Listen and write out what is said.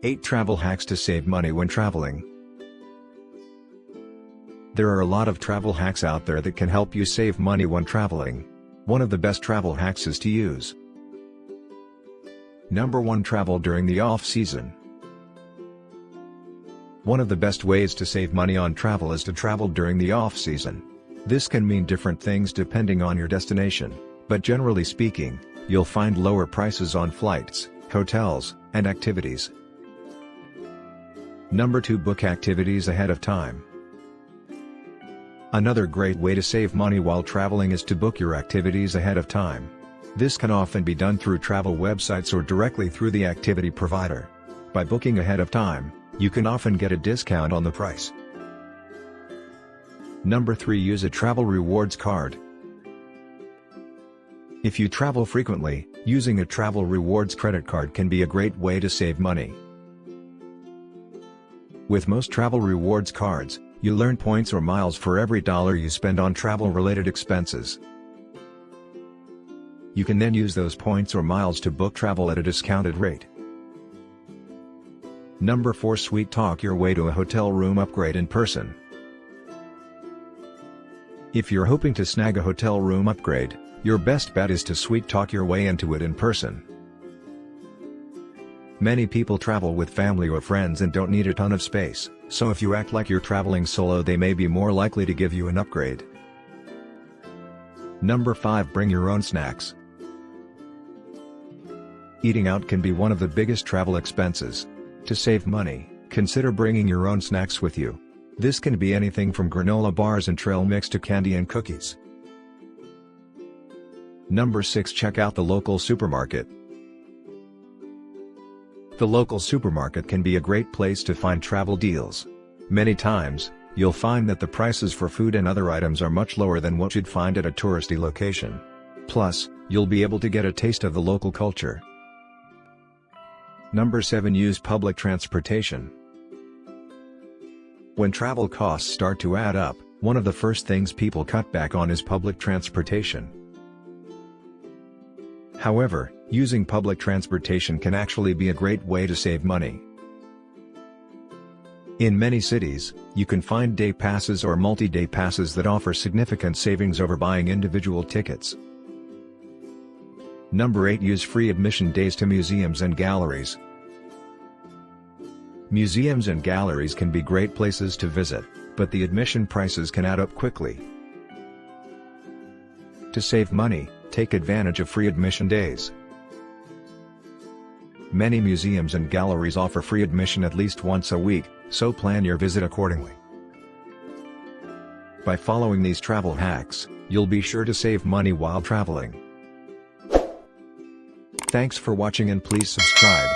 8 Travel Hacks to Save Money When Traveling. There are a lot of travel hacks out there that can help you save money when traveling. One of the best travel hacks is to use. Number 1. Travel during the off-season. One of the best ways to save money on travel is to travel during the off-season. This can mean different things depending on your destination, but generally speaking, you'll find lower prices on flights, hotels, and activities. Number 2. Book activities ahead of time. Another great way to save money while traveling is to book your activities ahead of time. This can often be done through travel websites or directly through the activity provider. By booking ahead of time, you can often get a discount on the price. Number 3. Use a travel rewards card. If you travel frequently, using a travel rewards credit card can be a great way to save money. With most travel rewards cards, you earn points or miles for every dollar you spend on travel-related expenses. You can then use those points or miles to book travel at a discounted rate. Number 4. Sweet talk your way to a hotel room upgrade in person. If you're hoping to snag a hotel room upgrade, your best bet is to sweet talk your way into it in person. Many people travel with family or friends and don't need a ton of space, so if you act like you're traveling solo, they may be more likely to give you an upgrade. Number 5. Bring your own snacks. Eating out can be one of the biggest travel expenses. To save money, consider bringing your own snacks with you. This can be anything from granola bars and trail mix to candy and cookies. Number 6. Check out the local supermarket. The local supermarket can be a great place to find travel deals. Many times, you'll find that the prices for food and other items are much lower than what you'd find at a touristy location. Plus, you'll be able to get a taste of the local culture. Number 7. Use public transportation. When travel costs start to add up, one of the first things people cut back on is public transportation. However, using public transportation can actually be a great way to save money. In many cities, you can find day passes or multi-day passes that offer significant savings over buying individual tickets. Number 8. Use free admission days to museums and galleries. Museums and galleries can be great places to visit, but the admission prices can add up quickly. To save money, take advantage of free admission days. Many museums and galleries offer free admission at least once a week, so plan your visit accordingly. By following these travel hacks, you'll be sure to save money while traveling. Thanks for watching and please subscribe.